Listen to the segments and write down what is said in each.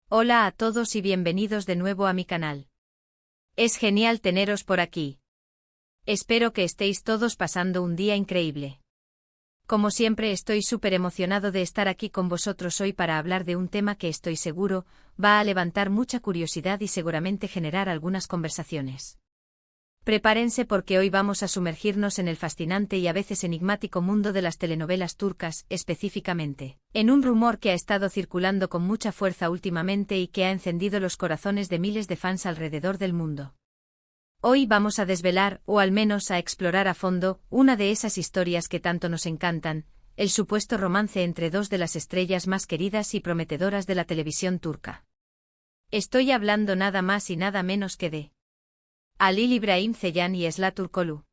Hola a todos y bienvenidos de nuevo a mi canal. Es genial teneros por aquí. Espero que estéis todos pasando un día increíble. Como siempre estoy súper emocionado de estar aquí con vosotros hoy para hablar de un tema que estoy seguro va a levantar mucha curiosidad y seguramente generar algunas conversaciones. Prepárense porque hoy vamos a sumergirnos en el fascinante y a veces enigmático mundo de las telenovelas turcas, específicamente en un rumor que ha estado circulando con mucha fuerza últimamente y que ha encendido los corazones de miles de fans alrededor del mundo. Hoy vamos a desvelar, o al menos a explorar a fondo, una de esas historias que tanto nos encantan, el supuesto romance entre dos de las estrellas más queridas y prometedoras de la televisión turca. Estoy hablando nada más y nada menos que de Halil İbrahim Ceylan y Esra Turkoglu.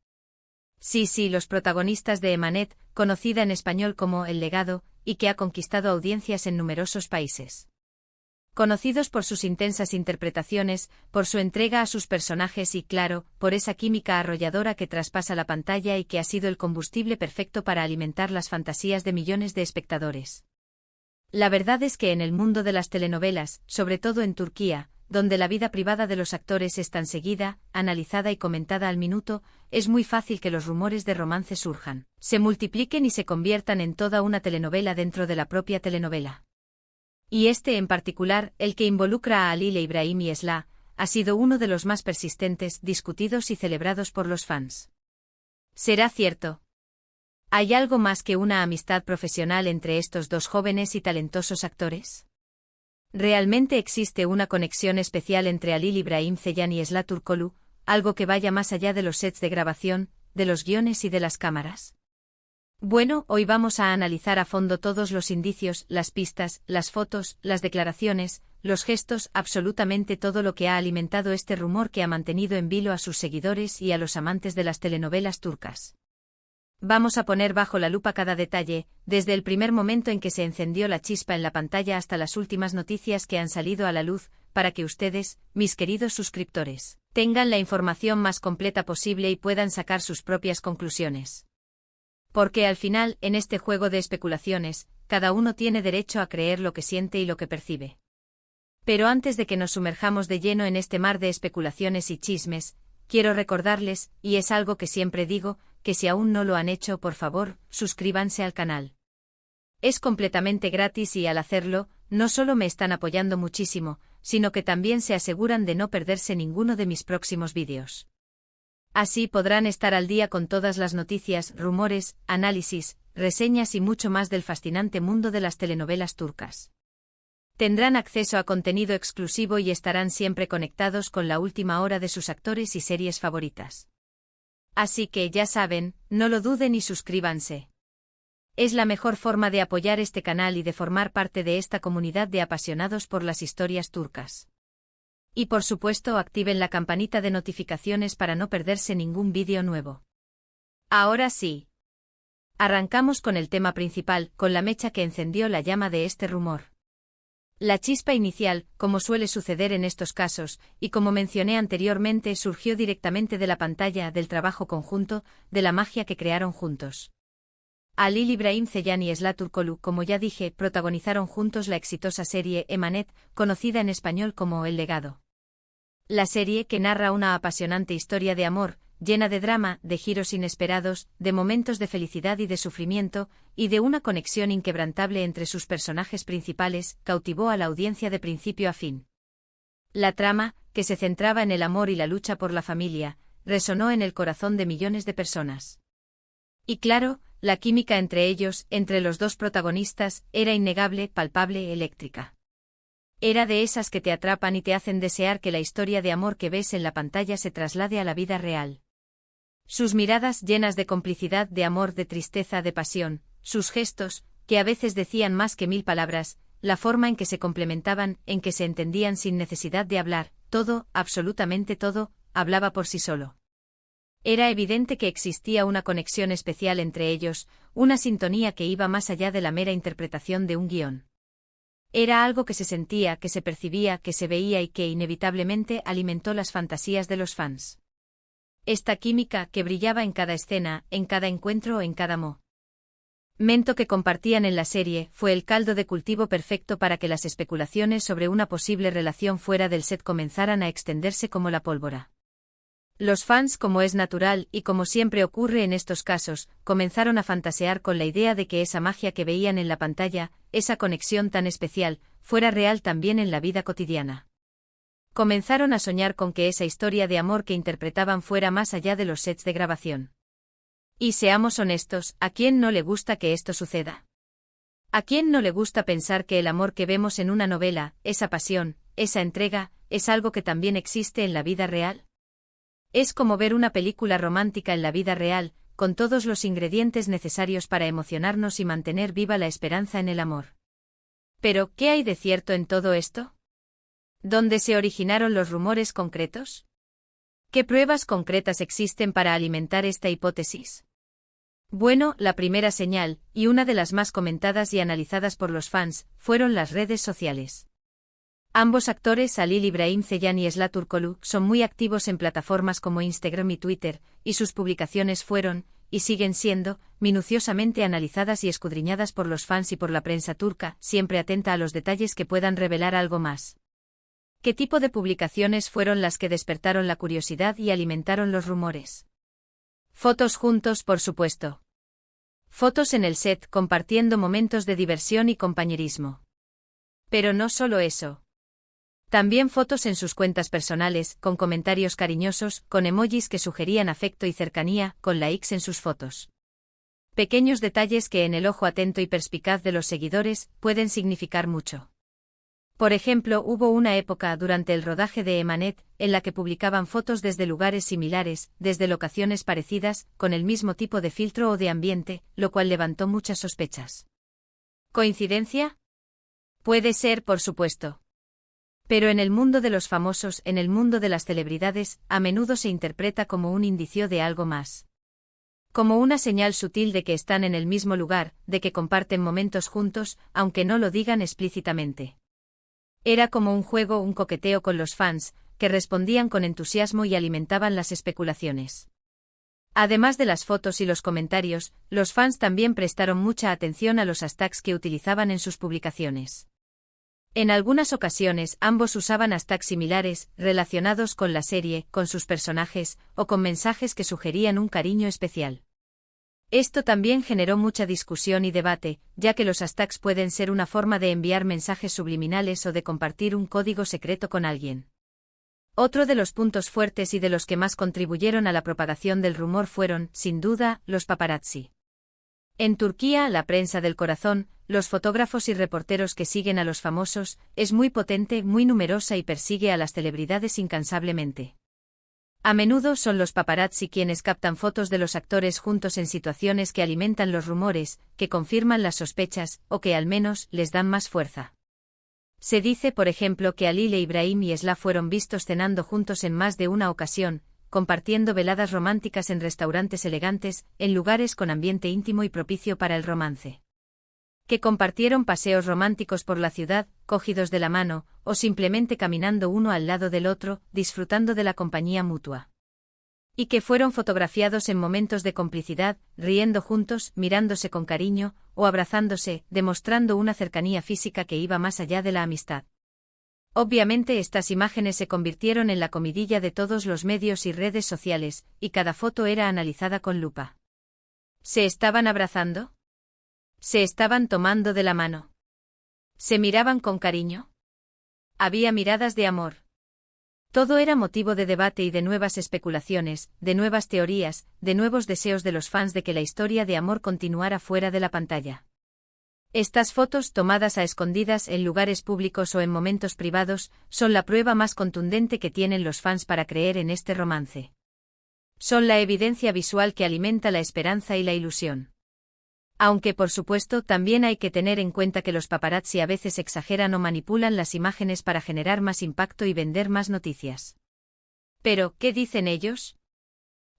Sí, los protagonistas de Emanet, conocida en español como El Legado, y que ha conquistado audiencias en numerosos países. Conocidos por sus intensas interpretaciones, por su entrega a sus personajes y, claro, por esa química arrolladora que traspasa la pantalla y que ha sido el combustible perfecto para alimentar las fantasías de millones de espectadores. La verdad es que en el mundo de las telenovelas, sobre todo en Turquía, donde la vida privada de los actores es tan seguida, analizada y comentada al minuto, es muy fácil que los rumores de romance surjan, se multipliquen y se conviertan en toda una telenovela dentro de la propia telenovela. Y este en particular, el que involucra a Halil İbrahim y Esra, ha sido uno de los más persistentes, discutidos y celebrados por los fans. ¿Será cierto? ¿Hay algo más que una amistad profesional entre estos dos jóvenes y talentosos actores? ¿Realmente existe una conexión especial entre Halil İbrahim Ceylan y Esra Turkoglu, algo que vaya más allá de los sets de grabación, de los guiones y de las cámaras? Bueno, hoy vamos a analizar a fondo todos los indicios, las pistas, las fotos, las declaraciones, los gestos, absolutamente todo lo que ha alimentado este rumor que ha mantenido en vilo a sus seguidores y a los amantes de las telenovelas turcas. Vamos a poner bajo la lupa cada detalle, desde el primer momento en que se encendió la chispa en la pantalla hasta las últimas noticias que han salido a la luz, para que ustedes, mis queridos suscriptores, tengan la información más completa posible y puedan sacar sus propias conclusiones. Porque al final, en este juego de especulaciones, cada uno tiene derecho a creer lo que siente y lo que percibe. Pero antes de que nos sumerjamos de lleno en este mar de especulaciones y chismes, quiero recordarles, y es algo que siempre digo, que si aún no lo han hecho, por favor, suscríbanse al canal. Es completamente gratis y al hacerlo, no solo me están apoyando muchísimo, sino que también se aseguran de no perderse ninguno de mis próximos vídeos. Así podrán estar al día con todas las noticias, rumores, análisis, reseñas y mucho más del fascinante mundo de las telenovelas turcas. Tendrán acceso a contenido exclusivo y estarán siempre conectados con la última hora de sus actores y series favoritas. Así que ya saben, no lo duden y suscríbanse. Es la mejor forma de apoyar este canal y de formar parte de esta comunidad de apasionados por las historias turcas. Y por supuesto activen la campanita de notificaciones para no perderse ningún vídeo nuevo. Ahora sí. Arrancamos con el tema principal, con la mecha que encendió la llama de este rumor. La chispa inicial, como suele suceder en estos casos, y como mencioné anteriormente, surgió directamente de la pantalla, del trabajo conjunto, de la magia que crearon juntos. Halil İbrahim Ceylan y Esra Turkoglu, como ya dije, protagonizaron juntos la exitosa serie Emanet, conocida en español como El Legado. La serie que narra una apasionante historia de amor, llena de drama, de giros inesperados, de momentos de felicidad y de sufrimiento, y de una conexión inquebrantable entre sus personajes principales, cautivó a la audiencia de principio a fin. La trama, que se centraba en el amor y la lucha por la familia, resonó en el corazón de millones de personas. Y claro, la química entre ellos, entre los dos protagonistas, era innegable, palpable, eléctrica. Era de esas que te atrapan y te hacen desear que la historia de amor que ves en la pantalla se traslade a la vida real. Sus miradas llenas de complicidad, de amor, de tristeza, de pasión, sus gestos, que a veces decían más que 1000 palabras, la forma en que se complementaban, en que se entendían sin necesidad de hablar, todo, absolutamente todo, hablaba por sí solo. Era evidente que existía una conexión especial entre ellos, una sintonía que iba más allá de la mera interpretación de un guión. Era algo que se sentía, que se percibía, que se veía y que inevitablemente alimentó las fantasías de los fans. Esta química que brillaba en cada escena, en cada encuentro, en cada mento que compartían en la serie fue el caldo de cultivo perfecto para que las especulaciones sobre una posible relación fuera del set comenzaran a extenderse como la pólvora. Los fans, como es natural y como siempre ocurre en estos casos, comenzaron a fantasear con la idea de que esa magia que veían en la pantalla, esa conexión tan especial, fuera real también en la vida cotidiana. Comenzaron a soñar con que esa historia de amor que interpretaban fuera más allá de los sets de grabación. Y seamos honestos, ¿a quién no le gusta que esto suceda? ¿A quién no le gusta pensar que el amor que vemos en una novela, esa pasión, esa entrega, es algo que también existe en la vida real? Es como ver una película romántica en la vida real, con todos los ingredientes necesarios para emocionarnos y mantener viva la esperanza en el amor. Pero, ¿qué hay de cierto en todo esto? ¿Dónde se originaron los rumores concretos? ¿Qué pruebas concretas existen para alimentar esta hipótesis? Bueno, la primera señal, y una de las más comentadas y analizadas por los fans, fueron las redes sociales. Ambos actores, Halil İbrahim Ceylan y Esla Turkoglu, son muy activos en plataformas como Instagram y Twitter, y sus publicaciones fueron, y siguen siendo, minuciosamente analizadas y escudriñadas por los fans y por la prensa turca, siempre atenta a los detalles que puedan revelar algo más. ¿Qué tipo de publicaciones fueron las que despertaron la curiosidad y alimentaron los rumores? Fotos juntos, por supuesto. Fotos en el set, compartiendo momentos de diversión y compañerismo. Pero no solo eso. También fotos en sus cuentas personales, con comentarios cariñosos, con emojis que sugerían afecto y cercanía, con likes en sus fotos. Pequeños detalles que en el ojo atento y perspicaz de los seguidores, pueden significar mucho. Por ejemplo, hubo una época durante el rodaje de Emanet, en la que publicaban fotos desde lugares similares, desde locaciones parecidas, con el mismo tipo de filtro o de ambiente, lo cual levantó muchas sospechas. ¿Coincidencia? Puede ser, por supuesto. Pero en el mundo de los famosos, en el mundo de las celebridades, a menudo se interpreta como un indicio de algo más. Como una señal sutil de que están en el mismo lugar, de que comparten momentos juntos, aunque no lo digan explícitamente. Era como un juego, un coqueteo con los fans, que respondían con entusiasmo y alimentaban las especulaciones. Además de las fotos y los comentarios, los fans también prestaron mucha atención a los hashtags que utilizaban en sus publicaciones. En algunas ocasiones, ambos usaban hashtags similares, relacionados con la serie, con sus personajes, o con mensajes que sugerían un cariño especial. Esto también generó mucha discusión y debate, ya que los hashtags pueden ser una forma de enviar mensajes subliminales o de compartir un código secreto con alguien. Otro de los puntos fuertes y de los que más contribuyeron a la propagación del rumor fueron, sin duda, los paparazzi. En Turquía, la prensa del corazón, los fotógrafos y reporteros que siguen a los famosos, es muy potente, muy numerosa y persigue a las celebridades incansablemente. A menudo son los paparazzi quienes captan fotos de los actores juntos en situaciones que alimentan los rumores, que confirman las sospechas, o que al menos les dan más fuerza. Se dice, por ejemplo, que Halil İbrahim y Esla fueron vistos cenando juntos en más de una ocasión, compartiendo veladas románticas en restaurantes elegantes, en lugares con ambiente íntimo y propicio para el romance. Que compartieron paseos románticos por la ciudad, cogidos de la mano, o simplemente caminando uno al lado del otro, disfrutando de la compañía mutua. Y que fueron fotografiados en momentos de complicidad, riendo juntos, mirándose con cariño, o abrazándose, demostrando una cercanía física que iba más allá de la amistad. Obviamente estas imágenes se convirtieron en la comidilla de todos los medios y redes sociales, y cada foto era analizada con lupa. ¿Se estaban abrazando? ¿Se estaban tomando de la mano? ¿Se miraban con cariño? Había miradas de amor. Todo era motivo de debate y de nuevas especulaciones, de nuevas teorías, de nuevos deseos de los fans de que la historia de amor continuara fuera de la pantalla. Estas fotos, tomadas a escondidas en lugares públicos o en momentos privados, son la prueba más contundente que tienen los fans para creer en este romance. Son la evidencia visual que alimenta la esperanza y la ilusión. Aunque, por supuesto, también hay que tener en cuenta que los paparazzi a veces exageran o manipulan las imágenes para generar más impacto y vender más noticias. Pero, ¿qué dicen ellos?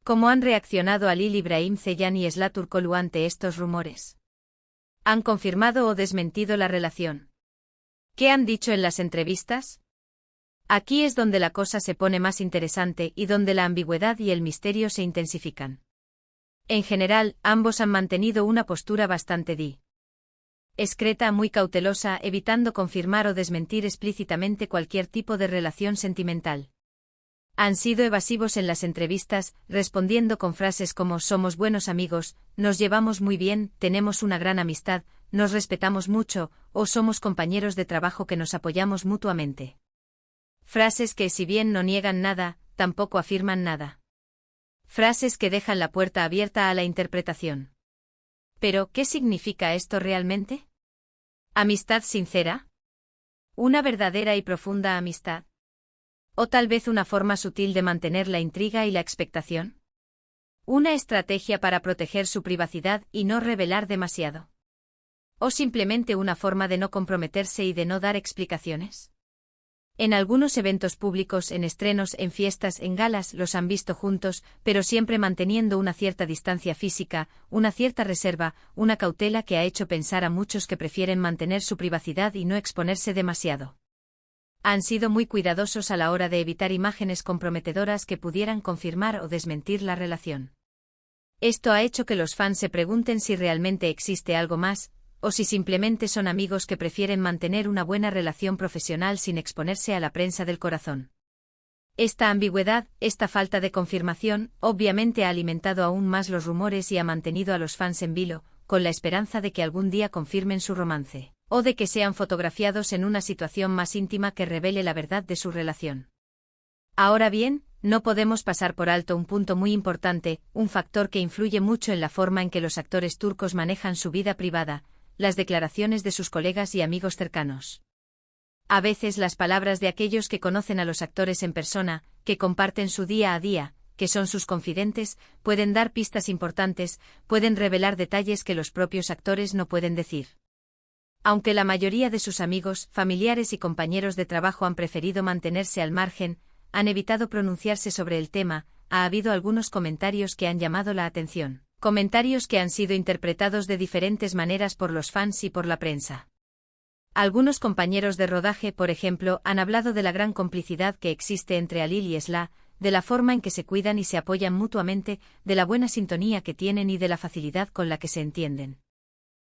¿Cómo han reaccionado Halil İbrahim Ceylan y Esla Turkoglu ante estos rumores? ¿Han confirmado o desmentido la relación? ¿Qué han dicho en las entrevistas? Aquí es donde la cosa se pone más interesante y donde la ambigüedad y el misterio se intensifican. En general, ambos han mantenido una postura bastante discreta, muy cautelosa, evitando confirmar o desmentir explícitamente cualquier tipo de relación sentimental. Han sido evasivos en las entrevistas, respondiendo con frases como somos buenos amigos, nos llevamos muy bien, tenemos una gran amistad, nos respetamos mucho, o somos compañeros de trabajo que nos apoyamos mutuamente. Frases que, si bien no niegan nada, tampoco afirman nada. Frases que dejan la puerta abierta a la interpretación. Pero, ¿qué significa esto realmente? ¿Amistad sincera? ¿Una verdadera y profunda amistad? ¿O tal vez una forma sutil de mantener la intriga y la expectación? ¿Una estrategia para proteger su privacidad y no revelar demasiado? ¿O simplemente una forma de no comprometerse y de no dar explicaciones? En algunos eventos públicos, en estrenos, en fiestas, en galas, los han visto juntos, pero siempre manteniendo una cierta distancia física, una cierta reserva, una cautela que ha hecho pensar a muchos que prefieren mantener su privacidad y no exponerse demasiado. Han sido muy cuidadosos a la hora de evitar imágenes comprometedoras que pudieran confirmar o desmentir la relación. Esto ha hecho que los fans se pregunten si realmente existe algo más, o si simplemente son amigos que prefieren mantener una buena relación profesional sin exponerse a la prensa del corazón. Esta ambigüedad, esta falta de confirmación, obviamente ha alimentado aún más los rumores y ha mantenido a los fans en vilo, con la esperanza de que algún día confirmen su romance, o de que sean fotografiados en una situación más íntima que revele la verdad de su relación. Ahora bien, no podemos pasar por alto un punto muy importante, un factor que influye mucho en la forma en que los actores turcos manejan su vida privada: las declaraciones de sus colegas y amigos cercanos. A veces las palabras de aquellos que conocen a los actores en persona, que comparten su día a día, que son sus confidentes, pueden dar pistas importantes, pueden revelar detalles que los propios actores no pueden decir. Aunque la mayoría de sus amigos, familiares y compañeros de trabajo han preferido mantenerse al margen, han evitado pronunciarse sobre el tema, ha habido algunos comentarios que han llamado la atención. Comentarios que han sido interpretados de diferentes maneras por los fans y por la prensa. Algunos compañeros de rodaje, por ejemplo, han hablado de la gran complicidad que existe entre Halil y Esla, de la forma en que se cuidan y se apoyan mutuamente, de la buena sintonía que tienen y de la facilidad con la que se entienden.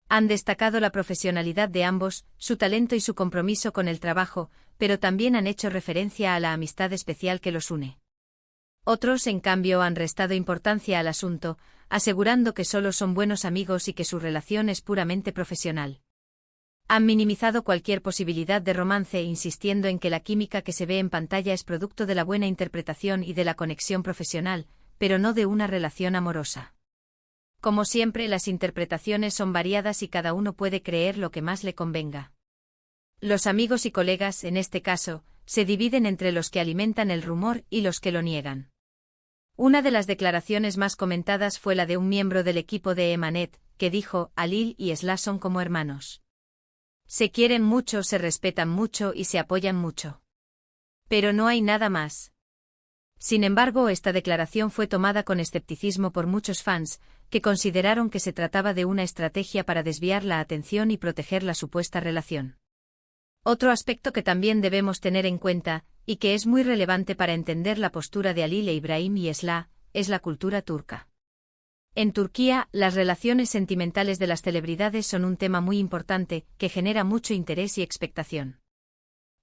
Han destacado la profesionalidad de ambos, su talento y su compromiso con el trabajo, pero también han hecho referencia a la amistad especial que los une. Otros, en cambio, han restado importancia al asunto, asegurando que solo son buenos amigos y que su relación es puramente profesional. Han minimizado cualquier posibilidad de romance, insistiendo en que la química que se ve en pantalla es producto de la buena interpretación y de la conexión profesional, pero no de una relación amorosa. Como siempre, las interpretaciones son variadas y cada uno puede creer lo que más le convenga. Los amigos y colegas, en este caso, se dividen entre los que alimentan el rumor y los que lo niegan. Una de las declaraciones más comentadas fue la de un miembro del equipo de Emanet, que dijo: Halil y Esla son como hermanos. Se quieren mucho, se respetan mucho y se apoyan mucho. Pero no hay nada más. Sin embargo, esta declaración fue tomada con escepticismo por muchos fans, que consideraron que se trataba de una estrategia para desviar la atención y proteger la supuesta relación. Otro aspecto que también debemos tener en cuenta, y que es muy relevante para entender la postura de Halil e Ibrahim y Esla, es la cultura turca. En Turquía, las relaciones sentimentales de las celebridades son un tema muy importante, que genera mucho interés y expectación.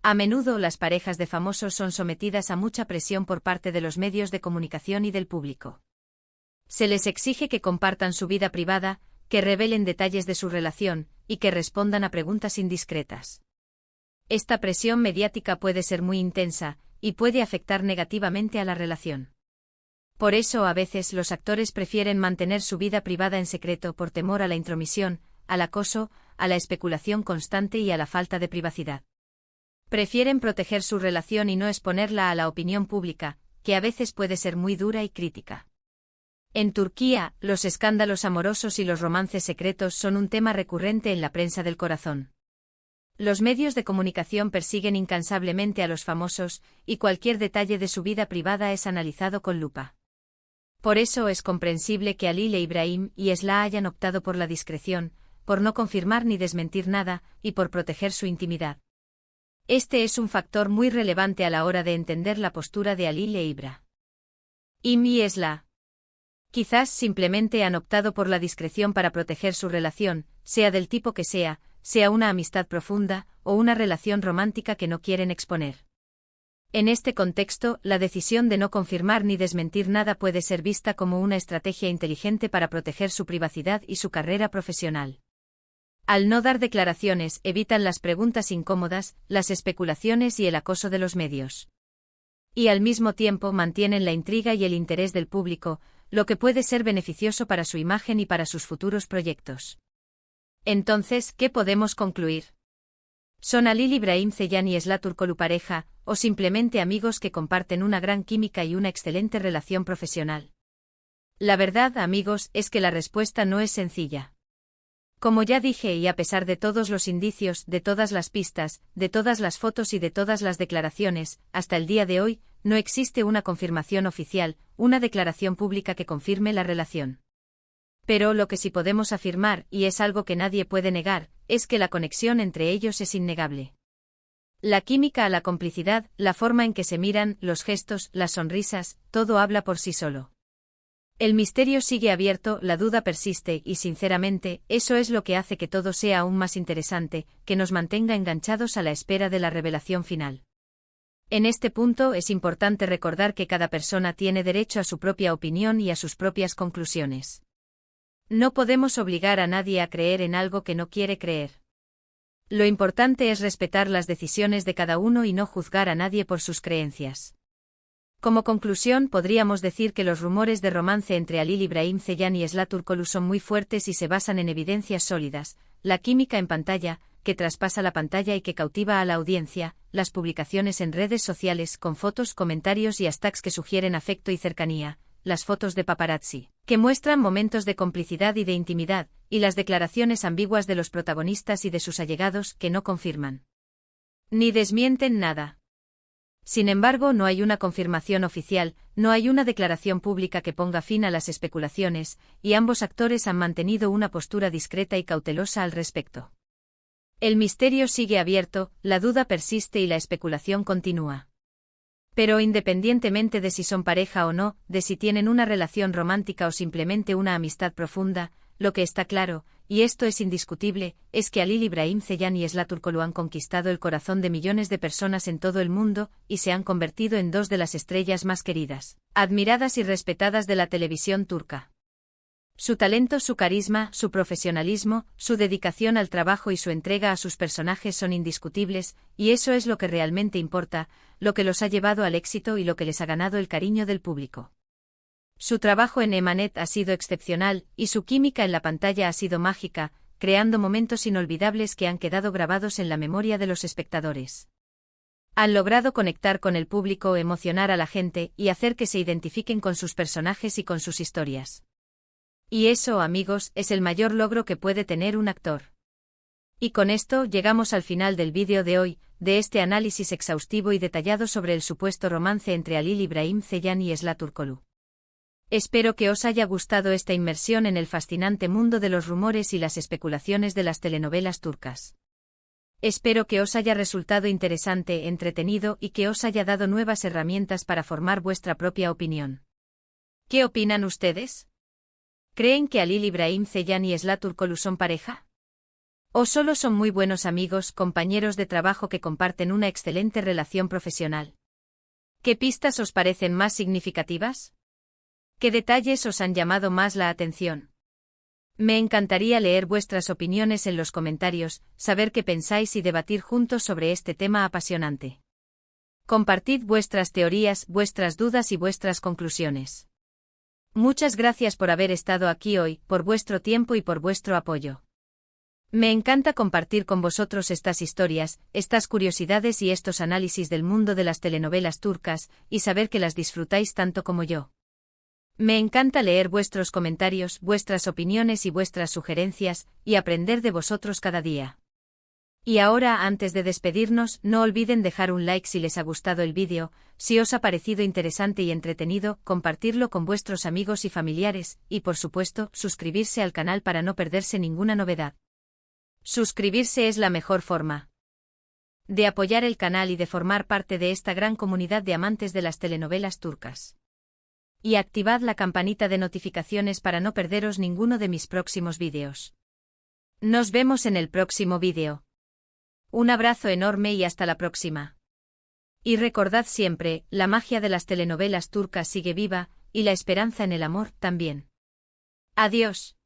A menudo las parejas de famosos son sometidas a mucha presión por parte de los medios de comunicación y del público. Se les exige que compartan su vida privada, que revelen detalles de su relación, y que respondan a preguntas indiscretas. Esta presión mediática puede ser muy intensa, y puede afectar negativamente a la relación. Por eso a veces los actores prefieren mantener su vida privada en secreto por temor a la intromisión, al acoso, a la especulación constante y a la falta de privacidad. Prefieren proteger su relación y no exponerla a la opinión pública, que a veces puede ser muy dura y crítica. En Turquía, los escándalos amorosos y los romances secretos son un tema recurrente en la prensa del corazón. Los medios de comunicación persiguen incansablemente a los famosos, y cualquier detalle de su vida privada es analizado con lupa. Por eso es comprensible que Halil e Ibrahim y Esla hayan optado por la discreción, por no confirmar ni desmentir nada, y por proteger su intimidad. Este es un factor muy relevante a la hora de entender la postura de Halil e Ibrahim y Esla. Quizás simplemente han optado por la discreción para proteger su relación, sea del tipo que sea una amistad profunda, o una relación romántica que no quieren exponer. En este contexto, la decisión de no confirmar ni desmentir nada puede ser vista como una estrategia inteligente para proteger su privacidad y su carrera profesional. Al no dar declaraciones, evitan las preguntas incómodas, las especulaciones y el acoso de los medios. Y al mismo tiempo mantienen la intriga y el interés del público, lo que puede ser beneficioso para su imagen y para sus futuros proyectos. Entonces, ¿qué podemos concluir? ¿Son Halil Ibrahim Ceyhan y Esla Turkoglu pareja, o simplemente amigos que comparten una gran química y una excelente relación profesional? La verdad, amigos, es que la respuesta no es sencilla. Como ya dije, y a pesar de todos los indicios, de todas las pistas, de todas las fotos y de todas las declaraciones, hasta el día de hoy, no existe una confirmación oficial, una declaración pública que confirme la relación. Pero lo que sí podemos afirmar, y es algo que nadie puede negar, es que la conexión entre ellos es innegable. La química, la complicidad, la forma en que se miran, los gestos, las sonrisas, todo habla por sí solo. El misterio sigue abierto, la duda persiste y, sinceramente, eso es lo que hace que todo sea aún más interesante, que nos mantenga enganchados a la espera de la revelación final. En este punto es importante recordar que cada persona tiene derecho a su propia opinión y a sus propias conclusiones. No podemos obligar a nadie a creer en algo que no quiere creer. Lo importante es respetar las decisiones de cada uno y no juzgar a nadie por sus creencias. Como conclusión, podríamos decir que los rumores de romance entre Halil Ibrahim Ceyhan y Esla Turkoglu son muy fuertes y se basan en evidencias sólidas, la química en pantalla, que traspasa la pantalla y que cautiva a la audiencia, las publicaciones en redes sociales con fotos, comentarios y hashtags que sugieren afecto y cercanía, las fotos de paparazzi, que muestran momentos de complicidad y de intimidad, y las declaraciones ambiguas de los protagonistas y de sus allegados que no confirman ni desmienten nada. Sin embargo, no hay una confirmación oficial, no hay una declaración pública que ponga fin a las especulaciones, y ambos actores han mantenido una postura discreta y cautelosa al respecto. El misterio sigue abierto, la duda persiste y la especulación continúa. Pero independientemente de si son pareja o no, de si tienen una relación romántica o simplemente una amistad profunda, lo que está claro, y esto es indiscutible, es que Halil Ibrahim Ceyhan y Esla Turkoglu han conquistado el corazón de millones de personas en todo el mundo, y se han convertido en dos de las estrellas más queridas, admiradas y respetadas de la televisión turca. Su talento, su carisma, su profesionalismo, su dedicación al trabajo y su entrega a sus personajes son indiscutibles, y eso es lo que realmente importa, lo que los ha llevado al éxito y lo que les ha ganado el cariño del público. Su trabajo en Emanet ha sido excepcional, y su química en la pantalla ha sido mágica, creando momentos inolvidables que han quedado grabados en la memoria de los espectadores. Han logrado conectar con el público, emocionar a la gente y hacer que se identifiquen con sus personajes y con sus historias. Y eso, amigos, es el mayor logro que puede tener un actor. Y con esto llegamos al final del vídeo de hoy, de este análisis exhaustivo y detallado sobre el supuesto romance entre Halil Ibrahim Ceyhan y Esla Turkoglu. Espero que os haya gustado esta inmersión en el fascinante mundo de los rumores y las especulaciones de las telenovelas turcas. Espero que os haya resultado interesante, entretenido y que os haya dado nuevas herramientas para formar vuestra propia opinión. ¿Qué opinan ustedes? ¿Creen que Halil Ibrahim Ceyhan y Esla Turkoglu son pareja? ¿O solo son muy buenos amigos, compañeros de trabajo que comparten una excelente relación profesional? ¿Qué pistas os parecen más significativas? ¿Qué detalles os han llamado más la atención? Me encantaría leer vuestras opiniones en los comentarios, saber qué pensáis y debatir juntos sobre este tema apasionante. Compartid vuestras teorías, vuestras dudas y vuestras conclusiones. Muchas gracias por haber estado aquí hoy, por vuestro tiempo y por vuestro apoyo. Me encanta compartir con vosotros estas historias, estas curiosidades y estos análisis del mundo de las telenovelas turcas, y saber que las disfrutáis tanto como yo. Me encanta leer vuestros comentarios, vuestras opiniones y vuestras sugerencias, y aprender de vosotros cada día. Y ahora, antes de despedirnos, no olviden dejar un like si les ha gustado el vídeo, si os ha parecido interesante y entretenido, compartirlo con vuestros amigos y familiares, y por supuesto, suscribirse al canal para no perderse ninguna novedad. Suscribirse es la mejor forma de apoyar el canal y de formar parte de esta gran comunidad de amantes de las telenovelas turcas. Y activad la campanita de notificaciones para no perderos ninguno de mis próximos vídeos. Nos vemos en el próximo vídeo. Un abrazo enorme y hasta la próxima. Y recordad siempre, la magia de las telenovelas turcas sigue viva, y la esperanza en el amor también. Adiós.